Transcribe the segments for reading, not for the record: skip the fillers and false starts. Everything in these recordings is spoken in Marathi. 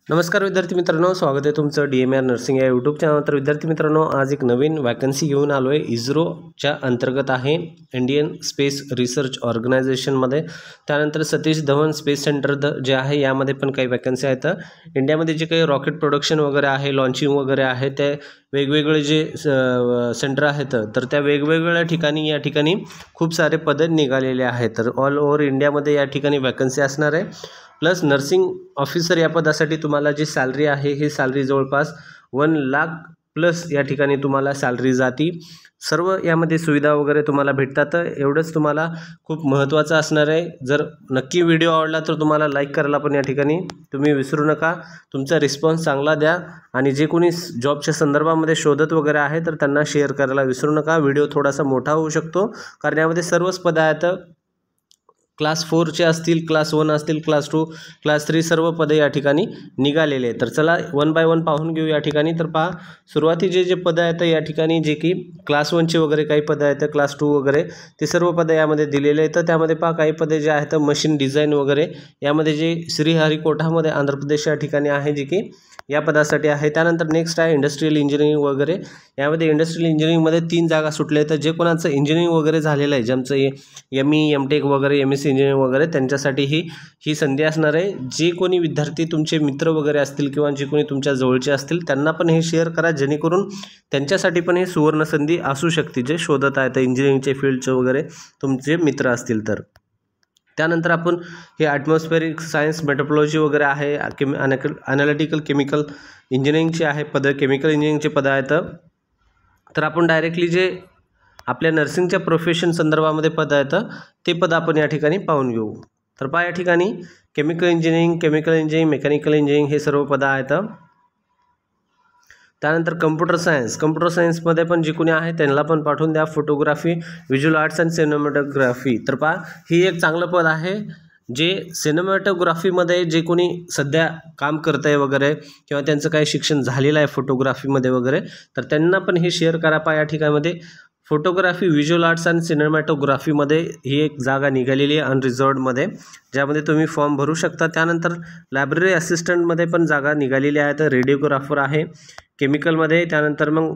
नमस्कार विद्यार्थी मित्रांनो, स्वागत आहे तुमचं DMR नर्सिंग या यूट्यूब चॅनल। तर विद्यार्थी मित्रांनो, आज एक नवीन वॅकन्सी घेऊन आलो आहे। इस्रोच्या अंतर्गत आहे, इंडियन स्पेस रिसर्च ऑर्गनायझेशनमध्ये। त्यानंतर सतीश धवन स्पेस सेंटर जे आहे यामध्ये पण काही वॅकन्सी आहेत। इंडियामध्ये जे काही रॉकेट प्रोडक्शन वगैरे आहे, लॉन्चिंग वगैरे आहे, ते वेगवेगळे जे सेंटर आहेत तर त्या वेगवेगळ्या ठिकाणी या ठिकाणी खूप सारे पदे निघालेले आहेत। तर ऑल ओव्हर इंडियामध्ये या ठिकाणी वॅकन्सी असणार आहे। प्लस नर्सिंग ऑफिसर या पदासाठी तुम्हाला जी सॅलरी आहे ही सॅलरी जवळपास 1 लाख प्लस या ठिकाणी तुम्हाला सॅलरी जाती। सर्व यामध्ये सुविधा वगैरे तुम्हाला भेटतात। एवढंच तुम्हाला खूप महत्त्वाचं असणार आहे। जर नक्की व्हिडिओ आवडला तर तुम्हाला लाईक करायला पण या ठिकाणी तुम्ही विसरू नका। तुमचा रिस्पॉन्स चांगला द्या आणि जे कोणी जॉबच्या संदर्भामध्ये शोधत वगैरे आहे तर त्यांना शेअर करायला विसरू नका। व्हिडिओ थोडासा मोठा होऊ शकतो कारण यामध्ये सर्वच पदे आहेत। क्लास 4 चे असतील, क्लास 1 असतील, क्लास 2, क्लास 3 सर्व पदे या ठिकाणी निघालेले आहेत। तर चला 1 बाय 1 पाहून घेऊ या ठिकाणी। तर पहा, सुरुवातीचे जे पदं आहेत या ठिकाणी जे की क्लास 1 चे वगैरे काही पदं आहेत, क्लास 2 वगैरे ते सर्व पदं यामध्ये दिलेले आहेत। त्यामध्ये पहा काही पदे जे आहेत मशीन डिझाईन वगैरे यामध्ये जे श्रीहरिकोटामध्ये आंध्र प्रदेश या ठिकाणी आहे जे की या पदासाठी आहे। त्यानंतर नेक्स्ट आहे इंडस्ट्रियल इंजिनिअरिंग वगैरे। यामध्ये इंडस्ट्रियल इंजिनिअरिंगमध्ये 3 जागा सुटल्या आहेत। जे कोणाचं इंजिनिअरिंग वगैरे झालेलं आहे, ज्यांचं ME MTech वगैरे MSc इंजिनिअरिंग वगैरे त्यांच्यासाठी ही संधी असणार आहे। जे कोणी विद्यार्थी तुमचे मित्र वगैरे असतील किंवा जे कोणी तुमच्या जवळचे असतील त्यांना पण हे शेअर करा, जेणेकरून त्यांच्यासाठी पण हे सुवर्ण संधी असू शकते, जे शोधत आहेत इंजिनिअरिंगचे फील्डचे वगैरे तुमचे मित्र असतील तर। त्यानंतर आपण हे ॲटमॉस्फेरिक सायन्स मेट्रोपॉलॉजी वगैरे आहे, ॲनालिटिकल केमिकल इंजिनिअरिंगचे आहे पदं, केमिकल इंजिनिअरिंगचे पदं आहेत। तर आपण डायरेक्टली जे आपल्या नर्सिंगच्या प्रोफेशन संदर्भामध्ये पदं आहेत ते पदं आपण या ठिकाणी पाहून घेऊ। तर पहा या ठिकाणी केमिकल इंजिनिअरिंग, मेकॅनिकल इंजिनिअरिंग हे सर्व पदं आहेत। त्यानंतर कम्प्युटर सायन्समध्ये पण जे कोणी आहे त्यांना पण पाठवून द्या। Photography, visual arts and cinematography. तर पहा ही एक चांगलं पद आहे, जे सिनेमॅटोग्राफीमध्ये जे कोणी सध्या काम करत आहे वगैरे किंवा त्यांचं काही शिक्षण झालेलं आहे फोटोग्राफीमध्ये वगैरे तर त्यांना पण हे शेअर करा। पहा या ठिकाणामध्ये फोटोग्राफी, व्हिज्युअल आर्ट्स अँड सिनेमॅटोग्राफीमध्ये ही एक जागा निघालेली आहे अनरिझर्वडमध्ये, ज्यामध्ये तुम्ही फॉर्म भरू शकता। त्यानंतर लायब्ररी असिस्टंटमध्ये पण जागा निघालेली आहेत। रेडिओग्राफर आहे केमिकलमध्ये। त्यानंतर मग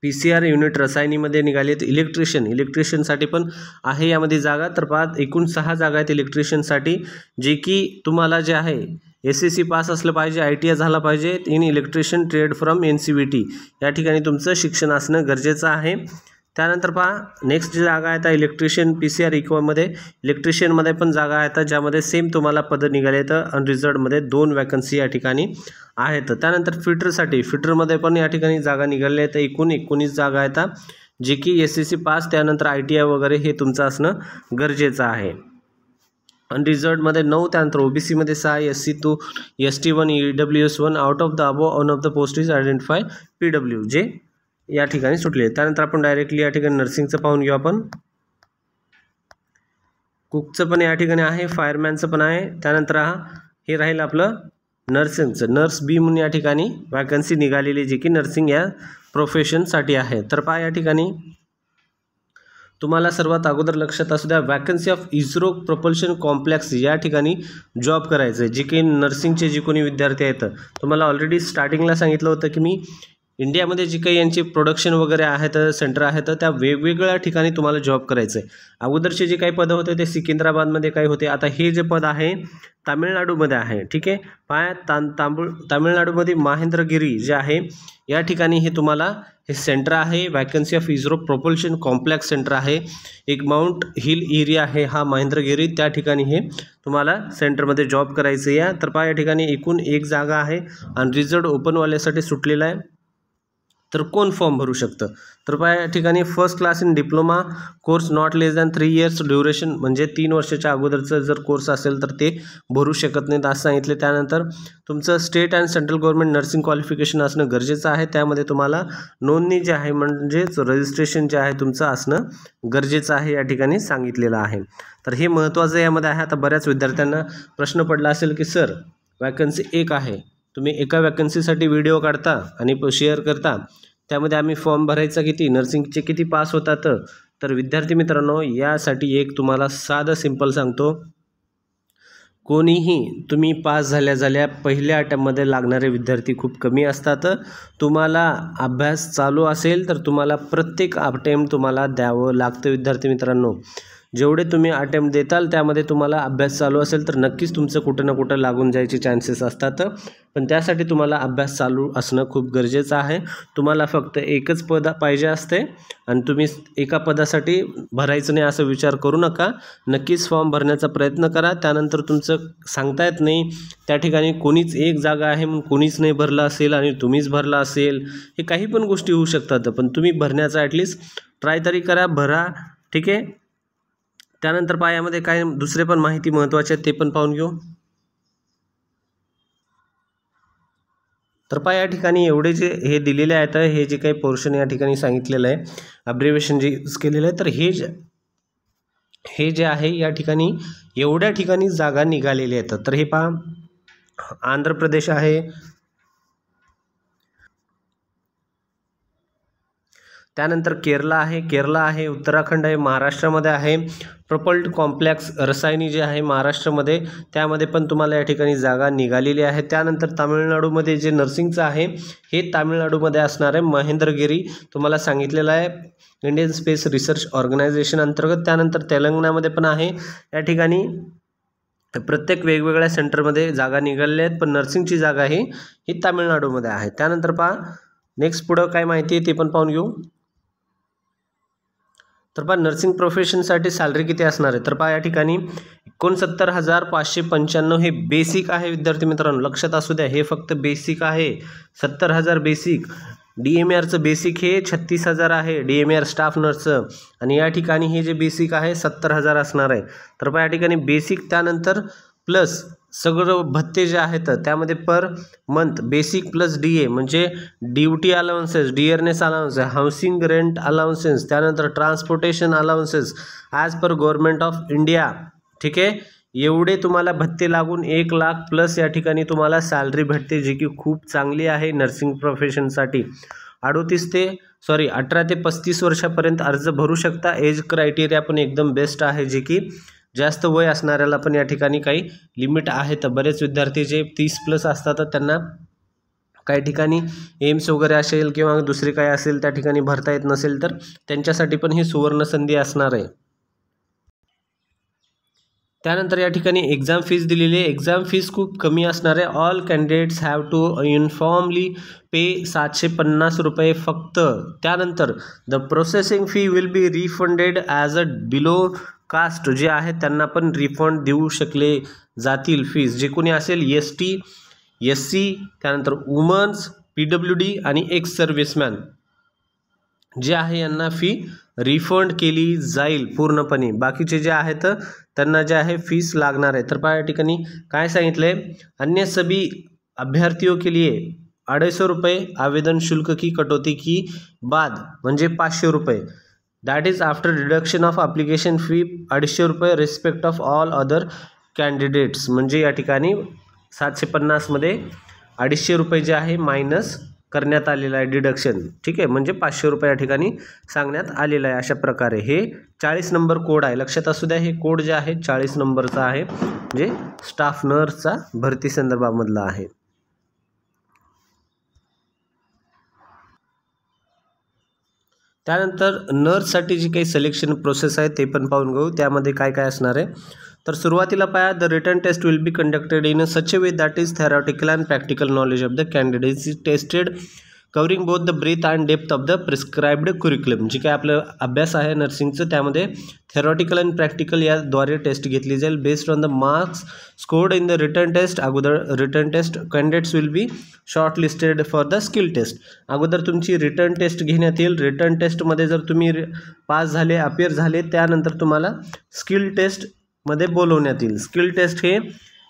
PCR युनिट रसायनीमध्ये निघाली आहेत। इलेक्ट्रिशियनसाठी पण आहे यामध्ये जागा। तर पहा एकूण 6 जागा आहेत इलेक्ट्रिशियनसाठी, जे की तुम्हाला जे आहे SSC पास असलं पाहिजे, ITI झाला पाहिजे in electrician trade from NCVT या ठिकाणी तुमचं शिक्षण असणं गरजेचं आहे। त्यानंतर पहा नेक्स्ट जी जागा आहे इलेक्ट्रिशियन PCR इक्वामध्ये, इलेक्ट्रिशियनमध्ये पण जागा आहेत, ज्यामध्ये सेम तुम्हाला पदं निघाले आहेत अनरिझर्वडमध्ये 2 वॅकन्सी या ठिकाणी आहेत। त्यानंतर फिटरमध्ये पण या ठिकाणी जागा निघालेल्या आहेत, एकूण 19 जागा आहेत, जे की SSC पास त्यानंतर ITI वगैरे हे तुमचं असणं गरजेचं आहे। अनरिझर्वडमध्ये 9, त्यानंतर OBCमध्ये 6, SC2, ST1, EWS1 out of the above one of the post is identify PW जे या ठिकाणी सुटले। त्यानंतर आपण डायरेक्टली या ठिकाणी नर्सिंगचं पाहून घेऊ। आपण कुकचं पण या ठिकाणी आहे, फायरमॅनचं पण आहे। त्यानंतर हे राहील आपलं नर्सिंगचं, नर्स B म्हणून या ठिकाणी वॅकन्सी निघालेली जी की नर्सिंग या प्रोफेशनसाठी आहे। तर पहा या ठिकाणी तुम्हाला सर्वात अगोदर लक्षात असू द्या, vacancy of ISRO propulsion complex या ठिकाणी जॉब करायचं आहे। जे की नर्सिंगचे जे कोणी विद्यार्थी आहेत, तुम्हाला ऑलरेडी स्टार्टिंगला सांगितलं होतं की मी इंडियामध्ये जे काही यांचे प्रोडक्शन वगैरे आहेत सेंटर आहेत त्या वेगवेगळ्या ठिकाणी तुम्हाला जॉब करायचं आहे। अगोदरचे जे काही पदं होते ते सिकंदराबादमध्ये काही होते, आता हे जे पद आहे तामिळनाडूमध्ये आहे। ठीक आहे, पाय तामिळनाडूमध्ये महेंद्रगिरी जे आहे या ठिकाणी हे तुम्हाला हे सेंटर आहे। Vacancy of ISRO propulsion complex centre आहे, एक माउंट हिल एरिया आहे हा महेंद्रगिरी, त्या ठिकाणी हे तुम्हाला सेंटरमध्ये जॉब करायचं आहे। तर पहा या ठिकाणी एकूण 1 जागा आहे, अनरिझर्वड ओपनवाल्यासाठी सुटलेला आहे। तर कोण फॉर्म भरू शकतं? तर पहा या ठिकाणी first class in diploma course not less than 3 years duration, म्हणजे 3 वर्षाच्या अगोदरचं जर कोर्स असेल तर ते भरू शकत नाहीत असं सांगितले। त्यानंतर तुमचं state and central government nursing qualification असणं गरजेचं आहे, त्यामध्ये तुम्हाला नोंदणी जे आहे म्हणजेच रजिस्ट्रेशन जे आहे तुमचं असणं गरजेचं आहे या ठिकाणी सांगितलेलं आहे। तर हे महत्त्वाचं यामध्ये आहे। आता बऱ्याच विद्यार्थ्यांना प्रश्न पडला असेल की सर वॅकन्सी 1 आहे, तुम्ही एका वॅकन्सीसाठी व्हिडिओ काढता आणि शेअर करता, त्यामध्ये आम्ही फॉर्म भरायचा किती, नर्सिंगचे किती पास होतात? तर विद्यार्थी मित्रांनो यासाठी एक तुम्हाला साधं सिंपल सांगतो, कोणीही तुम्ही पास झाल्या पहिल्या अटेम्प्टमध्ये लागणारे विद्यार्थी खूप कमी असतात. तुम्हाला अभ्यास चालू असेल तर तुम्हाला प्रत्येक अटेम्प्ट तुम्हाला द्यावं लागतं विद्यार्थी मित्रांनो. जेवढे तुम्ही अटेम्प्ट देताल त्यामध्ये तुम्हाला अभ्यास चालू असेल तर नक्कीच तुमचं कुठं ना कुठं लागून जायचे चान्सेस असतात. पण त्यासाठी तुम्हाला अभ्यास चालू असणं खूप गरजेचं आहे. तुम्हाला फक्त एकच पद पाहिजे असते आणि तुम्ही एका पदासाठी भरायचं नाही असं विचार करू नका. नक्कीच फॉर्म भरण्याचा प्रयत्न करा. त्यानंतर तुमचं सांगता येत नाही, त्या ठिकाणी कोणीच एक जागा आहे म्हणून कोणीच नाही भरला असेल आणि तुम्हीच भरला असेल, हे काही पण गोष्टी होऊ शकतात. पण तुम्ही भरण्याचा ॲटलिस्ट ट्राय तरी करा, भरा. ठीक आहे. त्यानंतर पहा यामध्ये काय दुसरे पण माहिती महत्त्वाची आहेत ते पण पाहून घेऊ. तर पहा या ठिकाणी एवढे जे हे दिलेले आहेत, हे जे काही पोर्शन या ठिकाणी सांगितलेलं आहे, अब्रिव्हिएशन जे यूज केलेलं आहे, तर हे जे आहे या ठिकाणी एवढ्या ठिकाणी जागा निघालेल्या आहेत. तर हे पहा आंध्र प्रदेश आहे, त्यानंतर केरला आहे, उत्तराखंड आहे, महाराष्ट्रामध्ये आहे, प्रॉपर्टी कॉम्प्लेक्स रसायनी जे आहे महाराष्ट्रामध्ये, त्यामध्ये पण तुम्हाला या ठिकाणी जागा निघालेली आहे. त्यानंतर तामिळनाडूमध्ये जे नर्सिंगचं आहे हे तामिळनाडूमध्ये असणार आहे, महेंद्रगिरी तुम्हाला सांगितलेलं आहे इंडियन स्पेस रिसर्च ऑर्गनायझेशन अंतर्गत. त्यानंतर तेलंगणामध्ये पण आहे. या ठिकाणी प्रत्येक वेगवेगळ्या सेंटरमध्ये जागा निघालेल्या आहेत, पण नर्सिंगची जागा ही तामिळनाडूमध्ये आहे. त्यानंतर पहा नेक्स्ट पुढं काय माहिती आहे ते पण पाहून घेऊ. तर पहा नर्सिंग प्रोफेशनसाठी सॅलरी किती असणार आहे. तर पहा या ठिकाणी 69,595 हे बेसिक आहे विद्यार्थी मित्रांनो, लक्षात असू द्या, हे फक्त बेसिक आहे. 70,000 बेसिक. DMARचं बेसिक हे 36,000 आहे, DMAR स्टाफ नर्सचं, आणि या ठिकाणी हे जे बेसिक आहे 70,000 असणार आहे. तर पहा या ठिकाणी बेसिक, त्यानंतर प्लस सगळं भत्ते जे आहेत त्यामध्ये per month basic plus DA म्हणजे duty allowances, dearness allowance, housing rent allowances, त्यानंतर transportation allowances as per government of India. ठीक आहे. एवढे तुम्हाला भत्ते लागून 1 लाख प्लस या ठिकाणी तुम्हाला सॅलरी भेटते, जी की खूप चांगली आहे नर्सिंग प्रोफेशनसाठी. 18 ते 35 वर्षापर्यंत अर्ज भरू शकता. एज क्रायटेरिया पण एकदम बेस्ट आहे, जे की जास्त वय असणाऱ्याला पण या ठिकाणी काही लिमिट आहे. तर बरेच विद्यार्थी जे 30+ असतात त्यांना काही ठिकाणी एम्स वगैरे असेल किंवा दुसरी काय असेल त्या ठिकाणी भरता येत नसेल तर त्यांच्यासाठी पण ही सुवर्ण संधी असणार आहे. त्यानंतर या ठिकाणी एक्झाम फीस दिलेली आहे. एक्झाम फीस खूप कमी असणार आहे. All candidates have to uniformly pay 750 रुपये फक्त. त्यानंतर the processing fee will be refunded as a below caste जे आहे त्यांना पण रिफंड देऊ शकले जातील फीस. जे कोणी असेल ST, SC, त्यानंतर वुमन्स, PWD आणि एक्स सर्व्हिसमॅन जे आहे यांना फी रिफंड केली जाईल पूर्णपणे. बाकीचे जे आहेत त्यांना जे आहे फीस लागणार आहे. तर पहा या ठिकाणी काय सांगितलं आहे, अन्य सभी अभ्यर्थियों के लिए 250 रुपये आवेदन शुल्क की कटौती की बाद म्हणजे 500 रुपये. That is after deduction of application fee 250 रुपये respect of all other candidates. म्हणजे या ठिकाणी 750 मध्ये 250 रुपये जे आहे मायनस करण्यात आलेलं आहे डिडक्शन. ठीक आहे. म्हणजे 500 रुपये या ठिकाणी सांगण्यात आलेलं आहे. अशा प्रकारे हे 40 नंबर कोड आहे, लक्षात असू द्या. हे कोड जे आहे 40 नंबरचा आहे, म्हणजे स्टाफ नर्सचा भरती संदर्भामधला आहे. त्यानंतर नर्ससाठी जी काही सिलेक्शन प्रोसेस आहे ते पण पाहून घेऊ. त्यामध्ये काय काय असणार आहे. तर सुरुवातीला पाहा, the written test will be conducted in a such a way that is theoretical and practical knowledge of the candidates is tested covering both the breadth and depth of the prescribed curriculum. जे काय आपलं अभ्यास आहे नर्सिंगचं त्यामध्ये थेरॉटिकल अँड प्रॅक्टिकल याद्वारे टेस्ट घेतली जाईल. Based on the marks scored in the written test. अगोदर written test candidates will be shortlisted for the skill taste. अगोदर तुमची रिटर्न टेस्ट घेण्यात येईल. रिटर्न टेस्टमध्ये जर तुम्ही पास झाले, अपियर झाले, त्यानंतर तुम्हाला स्किल टेस्टमध्ये बोलवण्यात येईल. स्किल टेस्ट हे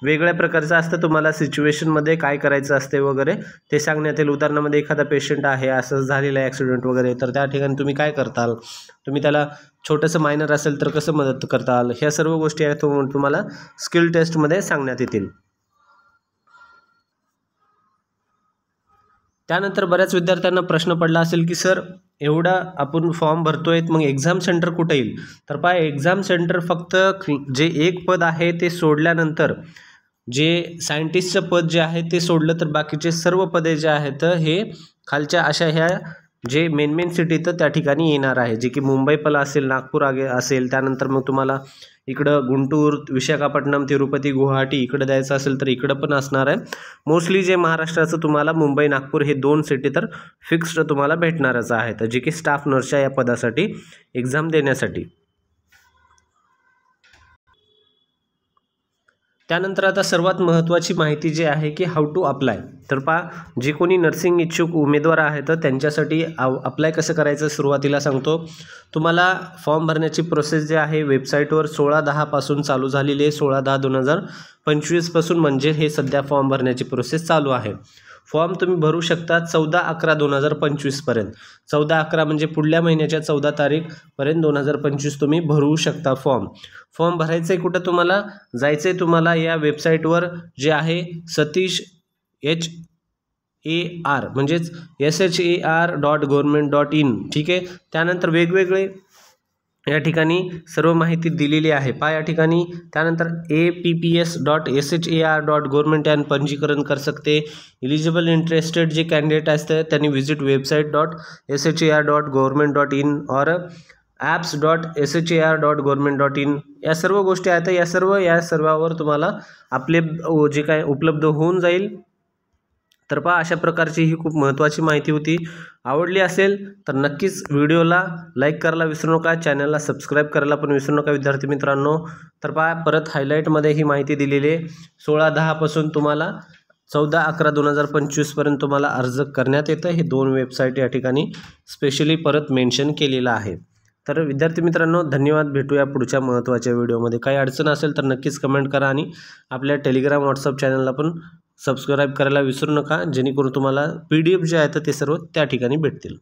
वेगळ्या प्रकारचं असतं. तुम्हाला सिच्युएशनमध्ये काय करायचं असते वगैरे ते सांगण्यात येईल. उदाहरणामध्ये एखादा पेशंट आहे, असं झालेलं आहे ॲक्सिडेंट वगैरे, तर त्या ठिकाणी तुम्ही काय करताल, तुम्ही त्याला छोटंसं मायनर असेल तर कसं मदत करताल, ह्या सर्व गोष्टी आहेत तुम्हाला स्किल टेस्टमध्ये सांगण्यात येतील. त्यानंतर बऱ्याच विद्यार्थ्यांना प्रश्न पडला असेल की सर एवढा आपण फॉर्म भरतोय मग एक्झाम सेंटर कुठे येईल. तर पहा एक्झाम सेंटर फक्त जे एक पद आहे ते सोडल्यानंतर जे सायंटिस्टचं पद जे आहे ते सोडलं तर बाकीचे सर्व पदे जे आहेत हे खालच्या अशा ह्या जे मेन सिटी तर त्या ठिकाणी येणार आहे, जे की मुंबई पला असेल, नागपूर असेल, त्यानंतर मग तुम्हाला इकडं गुंटूर, विशाखापट्टणम, तिरुपती, गुवाहाटी इकडं द्यायचं असेल तर इकडं पण असणार आहे. मोस्टली जे महाराष्ट्राचं तुम्हाला मुंबई, नागपूर हे 2 सिटी तर फिक्स्ड तुम्हाला भेटणारच आहे, तर जे की स्टाफ नर्सच्या या पदासाठी एक्झाम देण्यासाठी. त्यानंतर आता सर्वात महत्त्वाची माहिती जी आहे की हाऊ टू अप्लाय. तर पहा जे कोणी नर्सिंग इच्छुक उमेदवार आहेत तर त्यांच्यासाठी अप्लाय कसं करायचं सुरुवातीला सांगतो. तुम्हाला फॉर्म भरण्याची प्रोसेस जी आहे वेबसाईटवर 16/10 पासून चालू झालेली आहे. 16/10/2025 पासून म्हणजे हे सध्या फॉर्म भरण्याची प्रोसेस चालू आहे. फॉर्म तुम्ही भरू शकता 14/11/2025 पर्यंत. 14/11 म्हणजे पुढल्या महिन्याच्या 14 तारीखपर्यंत 2025 तुम्ही भरू शकता फॉर्म. फॉर्म भरायचं आहे कुठं तुम्हाला जायचं आहे, तुम्हाला या वेबसाईटवर जे आहे सतीश HAR म्हणजेच SHAR.government.in. ठीक आहे. त्यानंतर वेगवेगळे या ठिकाणी सर्व माहिती दिलेली आहे. पहा या ठिकाणी त्यानंतर apps.shar.government यान पंजीकरण कर सकते. एलिजिबल इंटरेस्टेड जे कैंडिडेट असते त्यांनी विजिट website.shar.government.in और apps.shar.government.in या सर्व गोष्टी आहेत. या सर्वावर तुम्हाला आपले जे काय उपलब्ध होऊन जाईल. तर पहा अशा प्रकारची ही खूप महत्त्वाची माहिती होती. आवडली असेल तर नक्कीच व्हिडिओला लाईक करायला विसरू नका, चॅनलला सबस्क्राईब करायला पण विसरू नका विद्यार्थी मित्रांनो. तर पहा परत हायलाईटमध्ये ही माहिती दिलेली आहे. 16/10 पासून तुम्हाला 14/11/2025 पर्यंत तुम्हाला अर्ज करण्यात येतं. हे 2 वेबसाईट या ठिकाणी स्पेशली परत मेन्शन केलेलं आहे. तर विद्यार्थी मित्रांनो धन्यवाद. भेटूया पुढच्या महत्त्वाच्या व्हिडिओमध्ये. काही अडचण असेल तर नक्कीच कमेंट करा आणि आपल्या टेलिग्राम व्हॉट्सअप चॅनलला पण सबस्क्राईब करायला विसरू नका, जेणेकरून तुम्हाला PDF जे आहेत ते सर्व त्या ठिकाणी भेटतील.